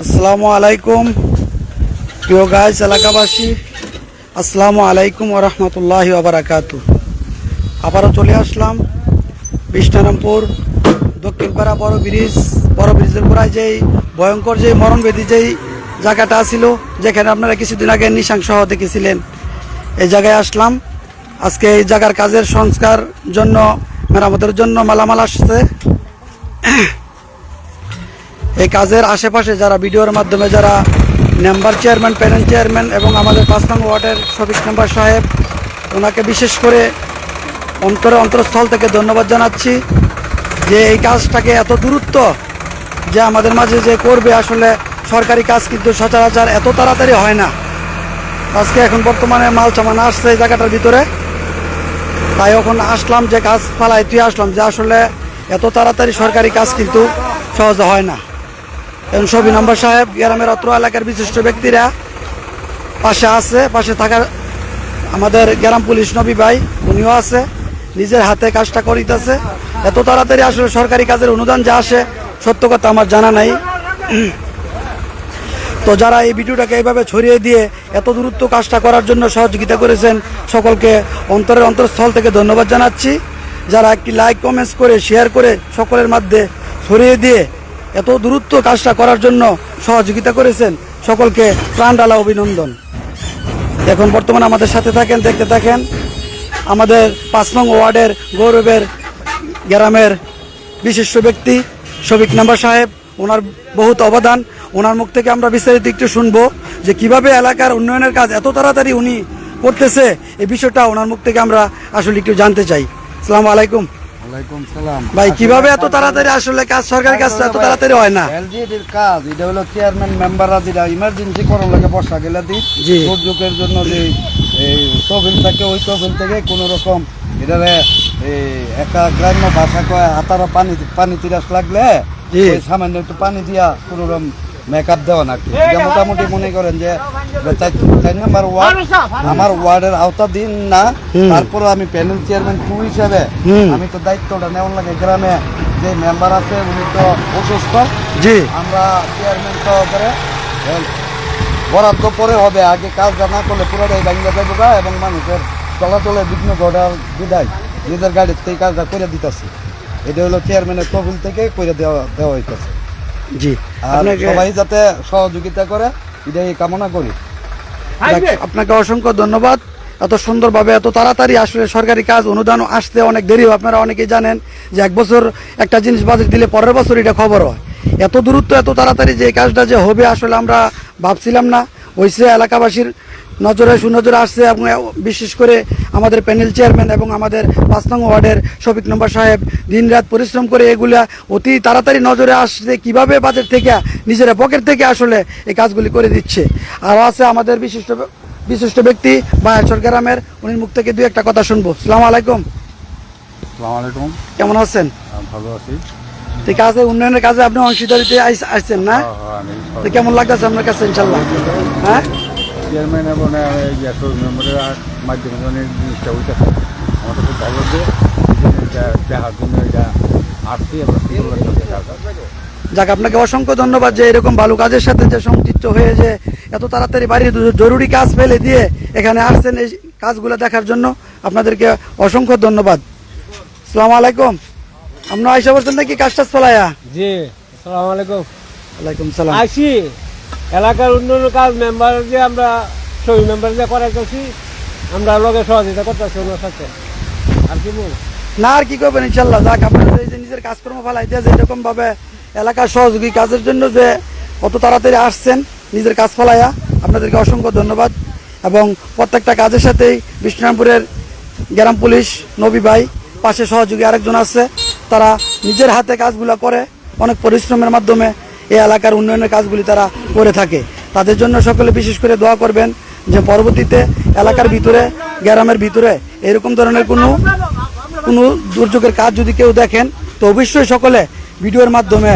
আসসালামু আলাইকুম প্রিয় গাইস এলাকাবাসী, আসসালামু আলাইকুম ওয়া রাহমাতুল্লাহি ওয়া বারাকাতুহু। আবারও চলে আসলাম বিষ্ণারামপুর দক্ষিণপাড়া বড় ব্রিজের গোড়ায় যেই ভয়ঙ্কর যে মরণবেদী যেই জায়গাটা ছিল, যেখানে আপনারা কিছুদিন আগে নৃশংস দেখেছিলেন, এই জায়গায় আসলাম। আজকে এই জায়গার কাজের সংস্কার জন্য, মেরামতের জন্য মালামাল আসছে। এই কাজের আশেপাশে যারা ভিডিওর মাধ্যমে যারা মেম্বার চেয়ারম্যান, প্যানেল চেয়ারম্যান এবং আমাদের 5 নং ওয়ার্ডের শফিক মেম্বার সাহেব, ওনাকে বিশেষ করে অন্তরস্থল থেকে ধন্যবাদ জানাচ্ছি যে এই কাজটাকে এত দূরত্ব যে আমাদের মাঝে যে করবে। আসলে সরকারি কাজ কিন্তু সচরাচর এত তাড়াতাড়ি হয় না। আজকে এখন বর্তমানে মাল চামানা আসছে এই জায়গাটার ভিতরে, তাই এখন আসলাম যে কাজ ফালাই তুই আসলাম যে আসলে এত তাড়াতাড়ি সরকারি কাজ কিন্তু সহজে হয় না। এবং শফিক মেম্বার সাহেব, গ্রামের অত্র এলাকার বিশিষ্ট ব্যক্তিরা পাশে আছে, পাশে থাকার আমাদের গ্রাম পুলিশ নবী ভাই, উনিও আছে, নিজের হাতে কাজটা করিতেছে। এত তাড়াতাড়ি আসলে সরকারি কাজের অনুদান যা আসে সত্য কথা আমার জানা নাই। তো যারা এই ভিডিওটাকে এইভাবে ছড়িয়ে দিয়ে এত দূরত্ব কাজটা করার জন্য সহযোগিতা করেছেন, সকলকে অন্তরস্থল থেকে ধন্যবাদ জানাচ্ছি। যারা একটি লাইক কমেন্টস করে শেয়ার করে সকলের মধ্যে ছড়িয়ে দিয়ে এত দূরত্ব কাজটা করার জন্য সহযোগিতা করেছেন, সকলকে প্রাণঢালা অভিনন্দন। এখন বর্তমানে আমাদের সাথে থাকেন, দেখতে থাকেন আমাদের 5 নং ওয়ার্ডের গৌরবের গ্রামের বিশিষ্ট ব্যক্তি শফিক মেম্বার সাহেব। ওনার বহুত অবদান, ওনার মুখ থেকে আমরা বিস্তারিত একটু শুনবো যে কিভাবে এলাকার উন্নয়নের কাজ এত তাড়াতাড়ি উনি করতেছে। এই বিষয়টা ওনার মুখ থেকে আমরা আসলে একটু জানতে চাই। আসসালামু আলাইকুম। ওয়ালাইকুম সালাম ভাই, কিভাবে এত তাড়াতাড়ি আসলে কাজ, সরকারি কাজ এত তাড়াতাড়ি হয় না? এলজিডির কাজ এটা হলো চেয়ারম্যান মেম্বাররা যেটা ইমার্জেন্সি করার লাগে বর্ষা গেলে দিই দুর্যোগের জন্য যে এই তহবিল থাকে, ওই তহবিল থেকে কোনো রকম এটারে একটা গ্রাম্য ভাষা কয় হাতারা পানি তিরাস লাগলে সামান্য একটু পানি দিয়া কোনো রকম মেকআপ দেওয়া না। এটা মোটামুটি মনে করেন যে 4 নম্বর ওয়ার্ড আমার ওয়ার্ডের আওতাধীন না, তারপরে আমি প্যানেল চেয়ারম্যান 2 হিসেবে আমি তো দায়িত্বটা নেওয়ার লাগে। গ্রামে যে মেম্বার আছে উনি তো অসুস্থ, আমরা চেয়ারম্যান সহকারে বরাদ্দ পরে হবে, আগে কাজটা না করলে পুরোটাই ভাঙিয়ে যাবো এবং মানুষের চলাচলে বিঘ্ন ঘটার বিদায় নিজের গাড়ির থেকে কাজটা করে দিতেছি। এটা হলো চেয়ারম্যানের তহবিল থেকে করে দেওয়া হইতেছে। জি, আর সবাই যাতে সহযোগিতা করে এটাই কামনা করি। আপনাকে অসংখ্য ধন্যবাদ। এত সুন্দরভাবে এত তাড়াতাড়ি আসলে সরকারি কাজ অনুদান আসতে অনেক দেরি হয়। আপনারা অনেকেই জানেন যে 1 বছর একটা জিনিস বাজেট দিলে পরের বছর এটা খবর হয়। এত দূরত্ব এত তাড়াতাড়ি যে কাজটা যে হবে আসলে আমরা ভাবছিলাম না। হয়েছে এলাকাবাসীর নজরে সুনজরে আসছে এবং বিশেষ করে আমাদের প্যানেল চেয়ারম্যান এবং আমাদের 5 নং ওয়ার্ডের শফিক মেম্বার সাহেব দিনরাত পরিশ্রম করে এগুলা অতি তাড়াতাড়ি নজরে আসছে, কিভাবে বাজেট থেকে নিজের পকেট থেকে আসলে এই কাজগুলি করে দিচ্ছে। আর আছে আমাদের বিশিষ্ট ব্যক্তি বায়াচর গ্রামের, উনির মুখ থেকে 2-1 কথা শুনবো। আসসালামু আলাইকুম। আসসালামু আলাইকুম। কেমন আছেন? ভালো আছি। তো কাজে উন্নয়নের কাজে আপনি অংশীদারিতে আসছেন না? তো কেমন লাগতেছে আপনার কাছে? ইনশাল্লাহ হ্যাঁ, চেয়ারম্যান এবং মেম্বারের মাধ্যমে অনেক জিনিসটা হইতেছে আমাদের খুব ভালো যে দেখার জন্য এটা আসছি। যাক, আপনাকে অসংখ্য ধন্যবাদ যে এরকম ভালো কাজের সাথে যে সংযুক্ত হয়ে যে এত তাড়াতাড়ি বাড়ির জরুরি কাজ ফেলে দিয়ে এখানে আসছেন এই কাজগুলো দেখার জন্য। আপনাদেরকে অসংখ্য ধন্যবাদ। আসসালামু আলাইকুম। আপনারা আইসা বলছেন নাকি কাজটা ফলাইয়া? জি, আসসালামু আলাইকুম। ওয়ালাইকুম সালাম। আসি এলাকার উন্নয়নের কাজ মেম্বার যে আমরা শহীদ মেম্বার যে করাইতেছি, আমরা লগে সহযোগিতা করতেছি ওনার সাথে। আর কি বল না, আর কি করবেন ইনশাল্লাহ। যাক, আপনারা এই যে নিজের কাজকর্ম ফেলাই দিয়ে যে এরকম ভাবে এলাকার সহযোগী কাজের জন্য যে অত তাড়াতাড়ি আসছেন নিজের কাজ ফেলাইয়া, আপনাদেরকে অসংখ্য ধন্যবাদ। এবং প্রত্যেকটা কাজের সাথেই বিষ্ণুরামপুরের গ্রাম পুলিশ নবী ভাই, পাশে সহযোগী আরেকজন আছে, তারা নিজের হাতে কাজগুলো করে অনেক পরিশ্রমের মাধ্যমে এই এলাকার উন্নয়নের কাজগুলি তারা করে থাকে। তাদের জন্য সকলে বিশেষ করে দোয়া করবেন যে পরবর্তীতে এলাকার ভিতরে, গ্রামের ভিতরে এরকম ধরনের কোনো দুর্যোগের কাজ যদি কেউ দেখেন, তো অবশ্যই সকলে ভিডিওর মাধ্যমে,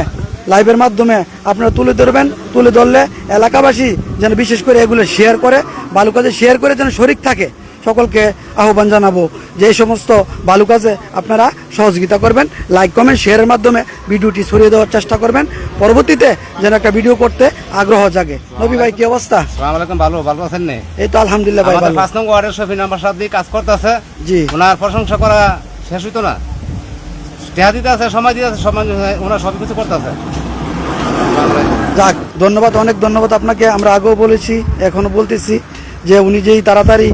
লাইভের মাধ্যমে আপনারা তুলে ধরবেন। তুলে ধরলে এলাকাবাসী যেন বিশেষ করে এগুলো শেয়ার করে, ভালো কাজে শেয়ার করে যেন শরিক থাকে। সকলকে আহ্বান জানাবো যে এই সমস্ত ভালো কাজে আপনারা সহযোগিতা করবেন, লাইক কমেন্ট শেয়ারের মাধ্যমে ভিডিওটি ছড়িয়ে দেওয়ার চেষ্টা করবেন, পরবর্তীতে যেন একটা ভিডিও করতে আগ্রহ জাগে। নবী ভাই কি অবস্থা? আসসালামু আলাইকুম, ভালো আছেন নে? এই তো আলহামদুলিল্লাহ ভাই, আমাদের ভালো। 5 নং ওয়ার্ডের শফি নাম্বার 7 দিয়ে কাজ করতেছে। জি, ওনার প্রশংসা করা শেষ হইতো না। টেহা দিতে আছে, সময় দিতে আছে, সময় ওনার সব কিছু করতেছে। যাক, ধন্যবাদ, অনেক ধন্যবাদ আপনাকে। আমরা আগেও বলেছি, এখনো বলতেছি যে উনি যেই তাড়াতাড়ি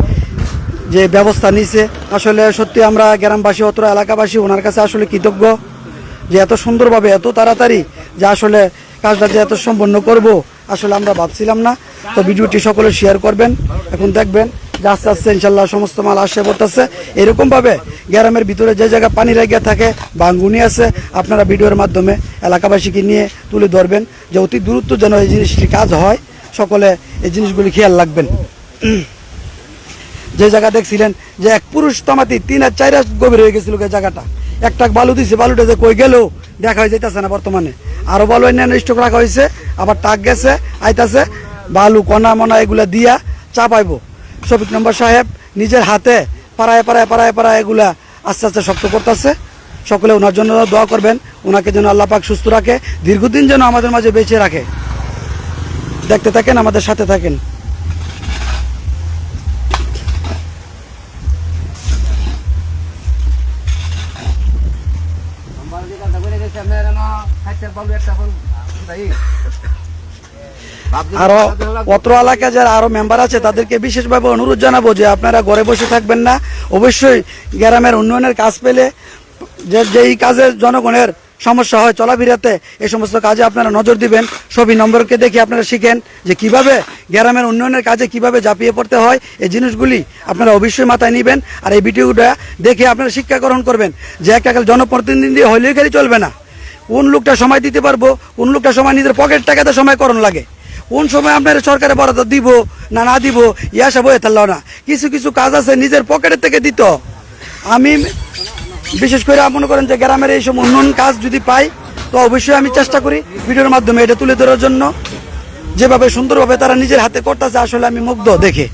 যে ব্যবস্থা নিছে, আসলে সত্যি আমরা গ্রামবাসী, অত্র এলাকাবাসী ওনার কাছে আসলে কৃতজ্ঞ যে এত সুন্দরভাবে এত তাড়াতাড়ি যে আসলে কাজটা যে এত সম্পন্ন করব আসলে আমরা ভাবছিলাম না। তো ভিডিওটি সকলে শেয়ার করবেন। এখন দেখবেন যে আস্তে আস্তে ইনশাল্লাহ সমস্ত মাল আসে পড়তেছে। এরকমভাবে গ্রামের ভিতরে যে জায়গায় পানি রেগে থাকে, ভাঙ্গুনি আছে, আপনারা ভিডিওর মাধ্যমে এলাকাবাসীকে নিয়ে তুলে ধরবেন যে অতি দ্রুত যেন এই জিনিসটি কাজ হয়। সকলে এই জিনিসগুলি খেয়াল রাখবেন। যে জায়গা দেখছিলেন যে এক পুরুষ তামাতি 3 আর 4 গভীর হয়ে গেছিল জায়গাটা, একটা বালু দিছে, বালুটা যে কই গেল দেখা হয়ে যাইতেছে না বর্তমানে। আরো বালু অন্যান্য স্টক রাখা হয়েছে, আবার টাক গেছে, আইতাছে বালু কণা মনা এগুলা দিয়া চাপাইবো। শফিক নম্বর সাহেব নিজের হাতে পাড়ায় এগুলা আস্তে আস্তে শক্ত করতেছে। সকলে ওনার জন্য দোয়া করবেন, ওনাকে যেন আল্লাহ পাক সুস্থ রাখে, দীর্ঘদিন যেন আমাদের মাঝে বেঁচে রাখে। দেখতে থাকেন, আমাদের সাথে থাকেন। আরো অত্র এলাকায় যারা আরো মেম্বার আছে তাদেরকে বিশেষভাবে অনুরোধ জানাবো যে আপনারা ঘরে বসে থাকবেন না, অবশ্যই গ্রামের উন্নয়নের কাজ পেলে যেই কাজে জনগণের সমস্যা হয় চলাফেরাতে, এই সমস্ত কাজে আপনারা নজর দিবেন। সবই নম্বরকে দেখে আপনারা শিখেন যে কিভাবে গ্রামের উন্নয়নের কাজে কিভাবে ঝাঁপিয়ে পড়তে হয়। এই জিনিসগুলি আপনারা অবশ্যই মাথায় নেবেন, আর এই ভিডিওটা দেখে আপনারা শিক্ষা গ্রহণ করবেন যে একটা জনপ্রতিনিধি হইলেই খালি চলবে না। কোন লোকটা সময় দিতে পারবো, কোন লোকটা সময় নিজের পকেট টাকাতে সময় করণ লাগে, কোন সময় আপনার সরকারের বরাদ্দ দিব না দিব ইয়াসা বয়ে থাকলো না। কিছু কিছু কাজ আছে নিজের পকেটের থেকে দিত। আমি বিশেষ করে মনে করেন যে গ্রামের এইসব উন্নয়ন কাজ যদি পাই তো অবশ্যই আমি চেষ্টা করি ভিডিওর মাধ্যমে এটা তুলে ধরার জন্য। যেভাবে সুন্দরভাবে তারা নিজের হাতে করতেছে আসলে আমি মুগ্ধ দেখে।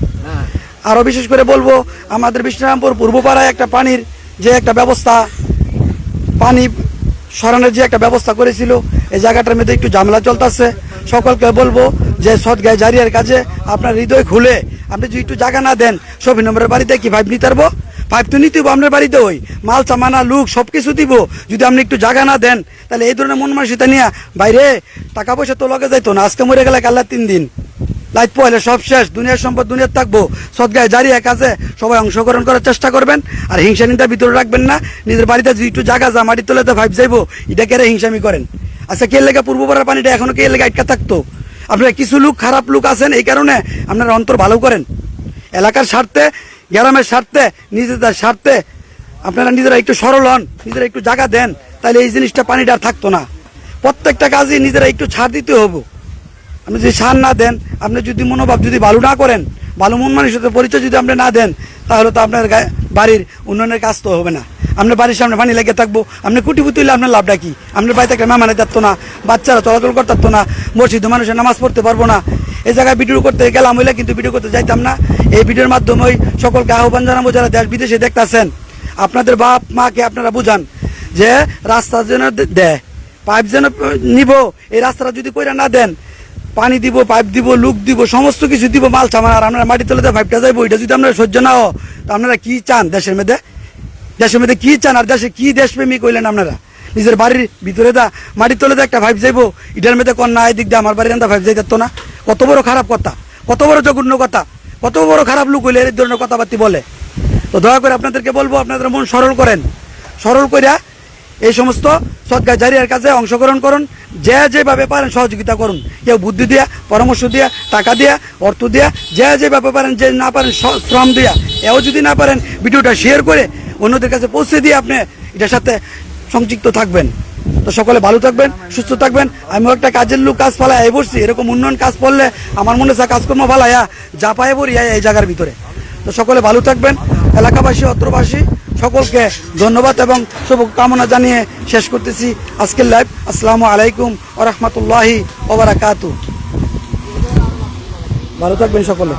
আরও বিশেষ করে বলবো, আমাদের বিষ্ণুরামপুর পূর্বপাড়ায় একটা পানির যে একটা ব্যবস্থা, পানি সরানোর যে একটা ব্যবস্থা করেছিল, এই জায়গাটার মধ্যে একটু ঝামেলা চলতেছে। সকলকে বলবো যে সৎগায় জারিয়ার কাজে আপনার হৃদয় খুলে আপনি যদি একটু জায়গা না দেন, সবই নম্বরের বাড়িতে কি ভাইব নিতে পারবো? পাইপ তো নিতে হবো আপনার বাড়িতে, ওই মাল চামানা লুক সব কিছু দিব। যদি আপনি একটু জায়গা না দেন তাহলে এই ধরনের মন মানসিকতা নিয়ে বাইরে টাকা পয়সা তো লগে যাইতো না। আজকে মরে গেলে কাল্লা 3 দিন লাইট পয়লে সব শেষ, দুনিয়ার সম্পদ দুনিয়ার থাকবো। সৎগায় জারিয়া কাজে সবাই অংশগ্রহণ করার চেষ্টা করবেন, আর হিংসা নিন্দা ভিতরে রাখবেন না। নিজের বাড়িতে যদি একটু জায়গা যা মাটির তলাতে ভাইব যাইবো, এটা কেড়ে হিংসামি করেন। আচ্ছা, কে লেগে পূর্বপাড়ার পানিটা এখনো কে লেগে আটকা থাকতো? আপনারা কিছু লোক খারাপ লোক আছেন, এই কারণে আপনারা অন্তর ভালো করেন। এলাকার স্বার্থে, গ্রামের স্বার্থে, নিজেদের স্বার্থে আপনারা নিজেরা একটু সরল হন, নিজেরা একটু জায়গা দেন, তাহলে এই জিনিসটা পানিটা আর থাকতো না। প্রত্যেকটা কাজে নিজেরা একটু ছাড় দিতে হবে। আপনি যদি ছাড় না দেন, আপনি যদি মনোভাব যদি ভালো না করেন, ভালো মন মানুষের পরিচয় যদি আপনি না দেন, তাহলে তো আপনার বাড়ির উন্নয়নের কাজ তো হবে না। আপনার বাড়ির সামনে পানি লেগে থাকবো, আপনি কুটিপুতি হলে আপনার লাভটা কি? আপনার বাড়িতে একটা মেহমানে থাকতো না, বাচ্চারা চলাচল করতে পারতো না, মসজিদে মানুষের নামাজ পড়তে পারবো না। এই জায়গায় ভিডিও করতে গেলাম হইলে কিন্তু ভিডিও করতে যাইতাম না। এই ভিডিওর মাধ্যমে সকলকে আহ্বান জানাবো যারা দেশ বিদেশে দেখতেছেন, আপনাদের বাপ মাকে আপনারা বুঝান যে রাস্তা যেন দেয়, পাইপ যেন নিব, এই রাস্তাটা যদি কইরা না দেন, পানি দিব, পাইপ দিব, লুক দিব, সমস্ত কিছু দিব, মাল সামান, আর আপনারা মাটি তলাতে পাইপটা যাইবো, এটা যদি আপনারা সহ্য না হো, তো আপনারা কি চান দেশের মধ্যে? দেশের মধ্যে কি চান? আর দেশে কি দেশপ্রেমী কইলেন আপনারা? নিজের বাড়ির ভিতরে দা মাটির তলে একটা ভাইব যাইবো, এটার মধ্যে কন্যা এদিক দিয়ে আমার বাড়ির আন্দা ভাইব যাইতো না। কত বড় খারাপ কথা, কত বড় জঘন্য কথা, কত বড় খারাপ লোক হইলে এই ধরনের কথাবার্তি বলে। তো দয়া করে আপনাদেরকে বলবো, আপনাদের মন সরল করেন, সরল করিয়া এই সমস্ত সৎকার জারিয়ার কাজে অংশগ্রহণ করুন। যে যেভাবে পারেন সহযোগিতা করুন, কেউ বুদ্ধি দিয়া, পরামর্শ দিয়া, টাকা দিয়া, অর্থ দিয়া, যে যেভাবে পারেন, যে না পারেন শ্রম দিয়া, এও যদি না পারেন ভিডিওটা শেয়ার করে অন্যদের কাছে পৌঁছে দিয়ে আপনি এটার সাথে সংযুক্ত থাকবেন। তো সকলে ভালো থাকবেন, সুস্থ থাকবেন। আমিও একটা কাজের লোক কাজ ফালায় বসছি, এরকম উন্নয়ন কাজ পড়লে আমার মনে হচ্ছে কাজকর্ম ফালাইয়া যা পায়ে পড়ি এই জায়গার ভিতরে। তো সকলে ভালো থাকবেন, এলাকাবাসী, অত্রবাসী সকলকে ধন্যবাদ এবং শুভকামনা জানিয়ে শেষ করতেছি আজকের লাইভ। আসসালামু আলাইকুম ওয়া রাহমাতুল্লাহি ওয়া বারাকাতুহু। ভালো থাকবেন সকলে।